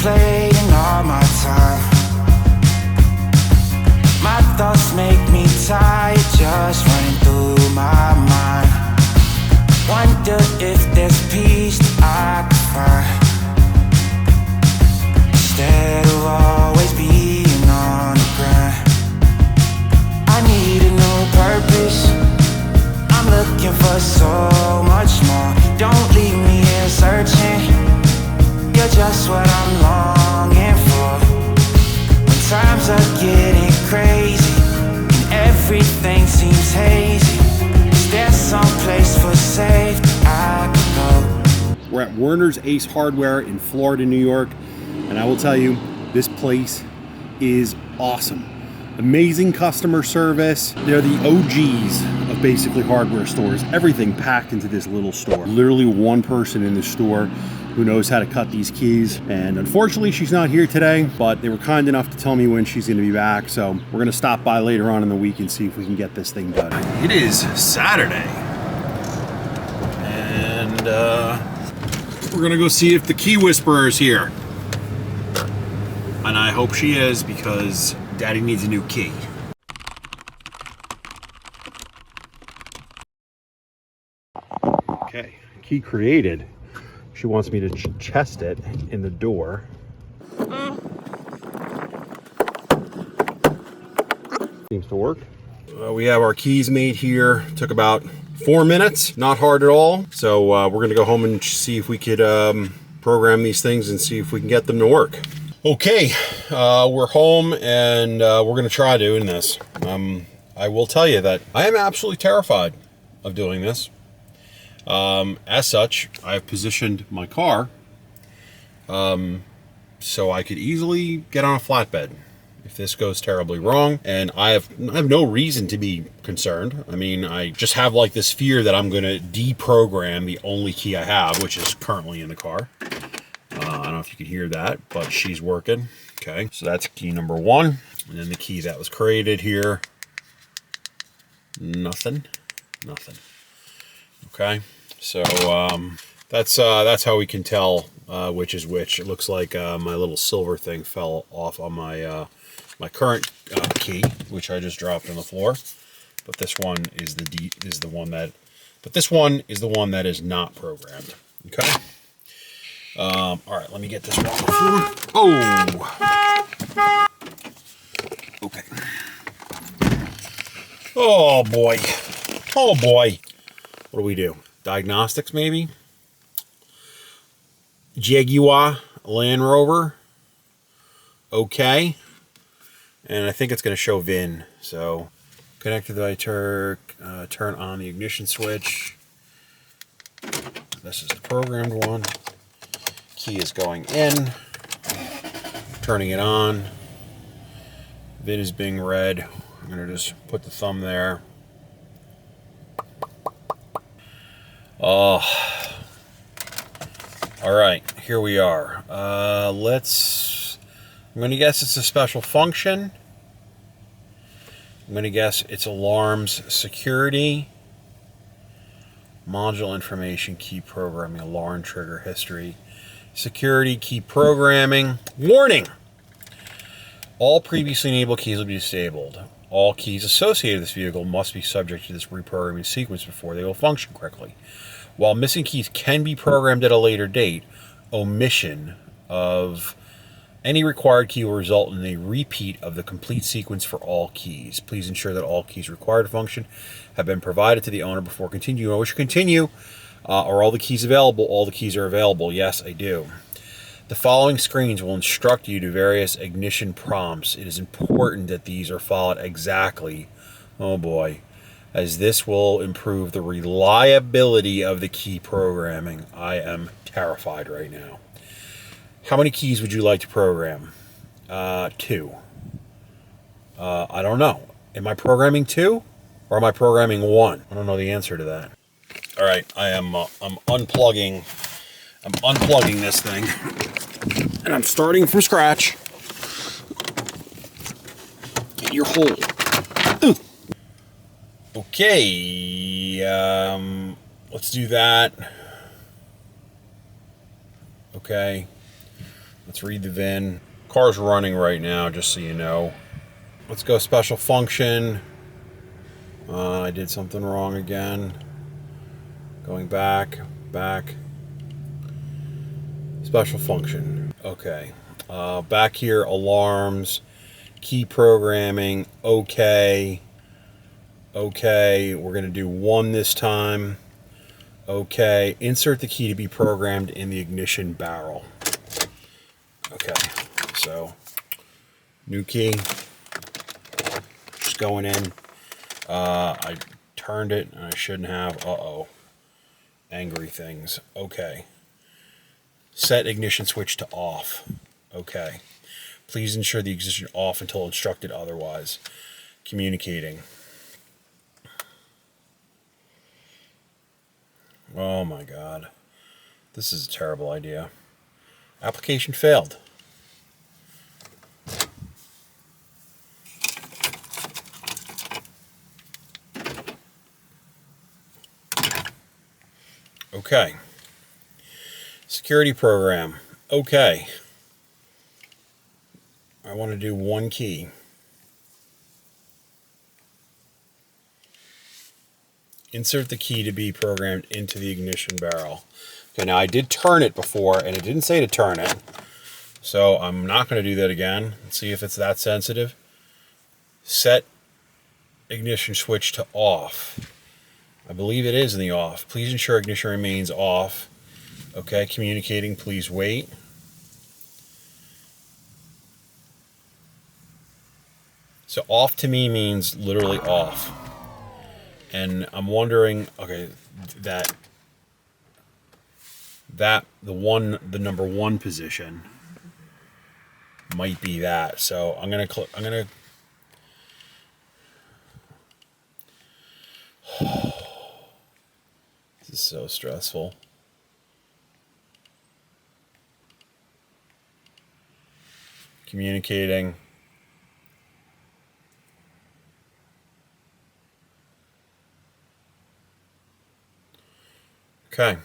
replaying all my time. My thoughts make me tired, just running through my mind. Wonder if there's peace that I could find, instead of always being on the grind. I need a new purpose, I'm looking for so much more. Don't leave me here searching, you're just what I'm longing for. When times are getting crazy and everything seems hazy, is there some place for safety I could go? We're at Werner's Ace Hardware in Florida, New York, and I will tell you, this place is awesome. Amazing customer service. They're the OGs of basically hardware stores. Everything packed into this little store. Literally one person in the store who knows how to cut these keys. And unfortunately, she's not here today, but they were kind enough to tell me when she's gonna be back. So we're gonna stop by later on in the week and see if we can get this thing done. It is Saturday. And we're gonna go see if the key whisperer is here. And I hope she is, because Daddy needs a new key. Okay, key created. She wants me to chest it in the door. Seems to work. We have our keys made here. Took about 4 minutes, not hard at all. So we're gonna go home and see if we could program these things and see if we can get them to work. Okay, we're home and we're gonna try doing this. I will tell you that I am absolutely terrified of doing this. As such, I've positioned my car so I could easily get on a flatbed if this goes terribly wrong. And I have no reason to be concerned. I mean, I just have like this fear that I'm gonna deprogram the only key I have, which is currently in the car. I don't know if you can hear that, but she's working. Okay, so that's key number 1. And then the key that was created here, nothing. Okay, so that's how we can tell which is which. It looks like my little silver thing fell off on my my current key, which I just dropped on the floor. But this one is the one that is not programmed. Okay. All right, let me get this one on the floor. Oh! Okay. Oh, boy. Oh, boy. What do we do? Diagnostics, maybe? Jaguar, Land Rover. Okay. And I think it's going to show VIN. So, connected by turn on the ignition switch. This is the programmed one. Key is going in, turning it on. VIN is being read. I'm gonna just put the thumb there. Oh, all right, here we are. I'm gonna guess it's a special function. I'm gonna guess it's alarms security. Module information, key programming, alarm trigger history. Security, key programming. Warning! All previously enabled keys will be disabled. All keys associated with this vehicle must be subject to this reprogramming sequence before they will function correctly. While missing keys can be programmed at a later date, omission of any required key will result in a repeat of the complete sequence for all keys. Please ensure that all keys required to function have been provided to the owner before continuing. I wish to continue. Are all the keys available? All the keys are available. Yes, I do. The following screens will instruct you to various ignition prompts. It is important that these are followed exactly. Oh boy. As this will improve the reliability of the key programming. I am terrified right now. How many keys would you like to program? 2. I don't know. Am I programming 2 or am I programming 1? I don't know the answer to that. All right, I'm unplugging this thing, and I'm starting from scratch. Get your hole. Ooh. Okay, let's do that. Okay, Let's read the VIN. Car's running right now, just so you know. Let's go special function. I did something wrong again. Going back. Special function. Okay. Back here, alarms, key programming, okay. Okay, we're going to do 1 this time. Okay, insert the key to be programmed in the ignition barrel. Okay, so new key, just going in. I turned it and I shouldn't have. Uh-oh, angry things. Okay, set ignition switch to off. Okay, please ensure the ignition off until instructed otherwise. Communicating. Oh my God, this is a terrible idea. Application failed. Okay. Security program. Okay. I want to do 1 key. Insert the key to be programmed into the ignition barrel. Okay, now I did turn it before, and it didn't say to turn it. So I'm not going to do that again. Let's see if it's that sensitive. Set ignition switch to off. I believe it is in the off. Please ensure ignition remains off. Okay, communicating, please wait. So off to me means literally off. And I'm wondering, okay, the number 1 position might be that. So I'm gonna this is so stressful. Communicating. Okay.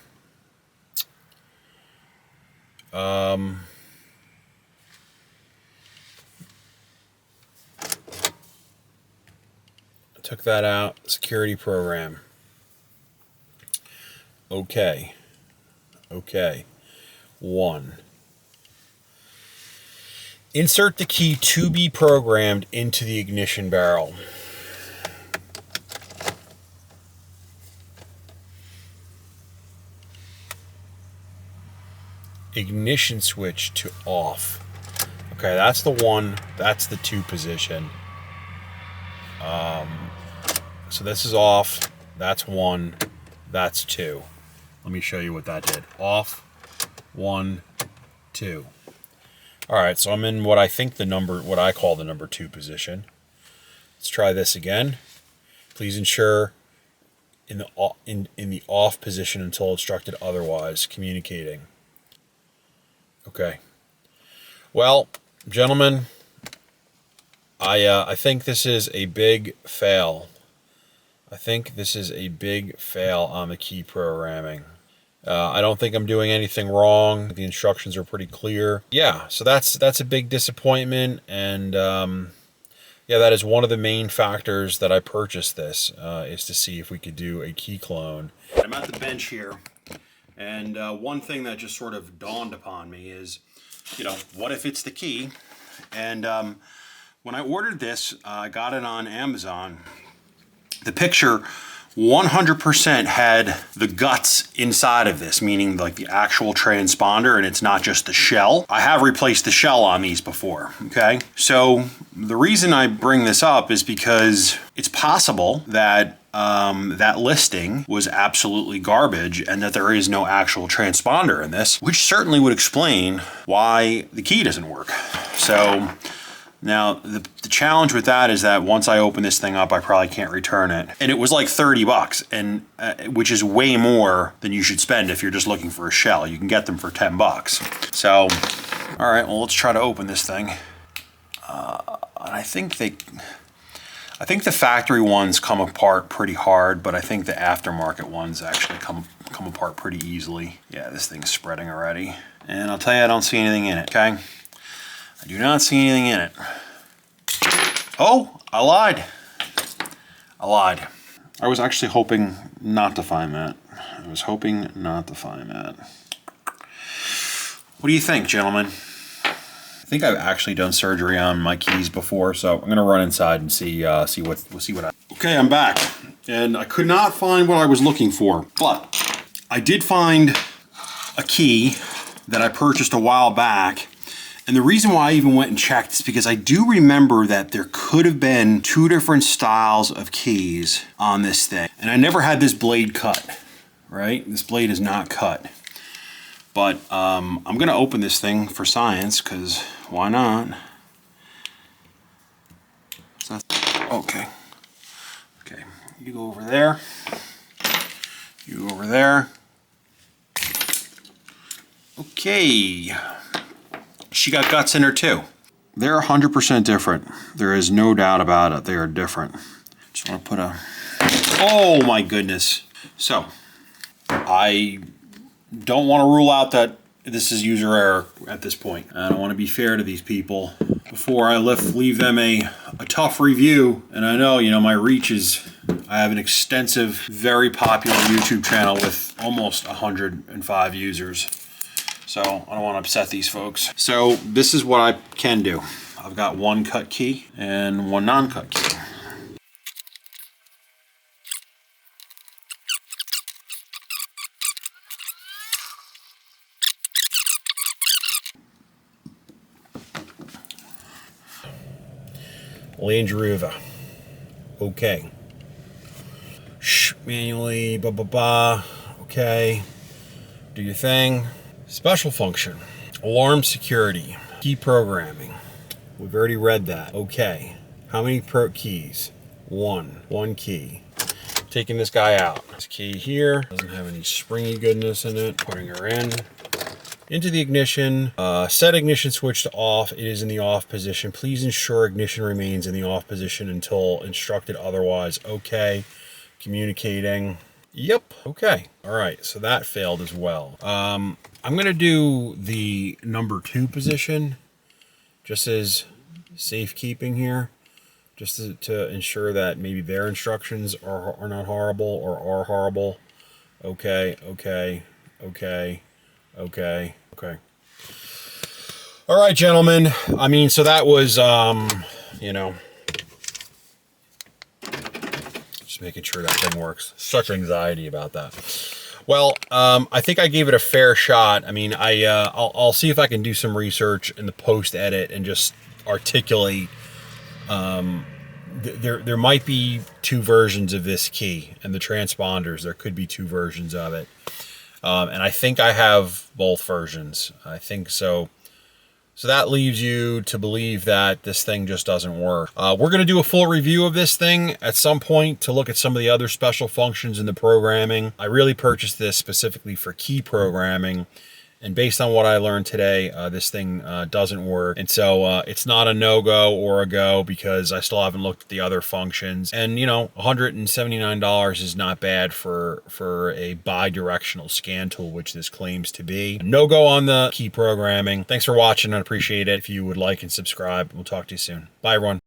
Took that out. Security program. Okay. Okay. 1. Insert the key to be programmed into the ignition barrel. Ignition switch to off. Okay, that's the 1. That's the 2 position. So this is off. That's 1. That's 2. Let me show you what that did. Off. 1, 2. All right, so I'm in what I call the number 2 position. Let's try this again. Please ensure in the off position until instructed otherwise. Communicating. Okay. Well, gentlemen, I think this is a big fail. I think this is a big fail on the key programming. I don't think I'm doing anything wrong. The instructions are pretty clear. Yeah, so that's a big disappointment, and yeah, that is one of the main factors that I purchased this, is to see if we could do a key clone. I'm at the bench here, and one thing that just sort of dawned upon me is, what if it's the key? And when I ordered this, I got it on Amazon. The picture 100% had the guts inside of this, meaning like the actual transponder, and it's not just the shell. I have replaced the shell on these before, okay? So the reason I bring this up is because it's possible that that listing was absolutely garbage and that there is no actual transponder in this, which certainly would explain why the key doesn't work. So now, the challenge with that is that once I open this thing up, I probably can't return it. And it was like 30 bucks, and which is way more than you should spend if you're just looking for a shell. You can get them for 10 bucks. So, all right, well, let's try to open this thing. I think the factory ones come apart pretty hard, but I think the aftermarket ones actually come apart pretty easily. Yeah, this thing's spreading already. And I'll tell you, I don't see anything in it, okay? I do not see anything in it. Oh, I lied. I lied. I was actually hoping not to find that. I was hoping not to find that. What do you think, gentlemen? I think I've actually done surgery on my keys before, so I'm gonna run inside and see what I. Okay, I'm back, and I could not find what I was looking for, but I did find a key that I purchased a while back. And the reason why I even went and checked is because I do remember that there could have been 2 different styles of keys on this thing. And I never had this blade cut, right? This blade is not cut. But I'm gonna open this thing for science, because why not? Okay. Okay, you go over there. You go over there. Okay. She got guts in her too. They're 100% different. There is no doubt about it. They are different. Just want to put a... Oh my goodness. So, I don't want to rule out that this is user error at this point. I don't want to be fair to these people before I leave them a tough review. And I know, you know, my reach is... I have an extensive, very popular YouTube channel with almost 105 users. So I don't want to upset these folks. So this is what I can do. I've got 1 cut key and 1 non-cut key. Land Rover. Okay. Manually, blah, blah, blah. Okay. Do your thing. Special function, alarm security, key programming. We've already read that. Okay, how many keys? 1 key. Taking this guy out. This key here doesn't have any springy goodness in it. Putting her in. Into the ignition. Set ignition switch to off. It is in the off position. Please ensure ignition remains in the off position until instructed otherwise. Okay, communicating. Yep, okay. All right, so that failed as well. I'm gonna do the number 2 position, just as safekeeping here, just to ensure that maybe their instructions are not horrible or are horrible. Okay, okay, okay, okay, okay. All right, gentlemen. I mean, so that was, you know, just making sure that thing works. Such anxiety about that. Well, I think I gave it a fair shot. I mean, I'll see if I can do some research in the post edit and just articulate. There might be 2 versions of this key, and the transponders. There could be 2 versions of it, and I think I have both versions. I think so. So that leaves you to believe that this thing just doesn't work. We're going to do a full review of this thing at some point to look at some of the other special functions in the programming. I really purchased this specifically for key programming. And based on what I learned today, this thing doesn't work. And so it's not a no-go or a go because I still haven't looked at the other functions. And, you know, $179 is not bad for a bi-directional scan tool, which this claims to be. No-go on the key programming. Thanks for watching. I appreciate it. If you would like and subscribe, we'll talk to you soon. Bye, everyone.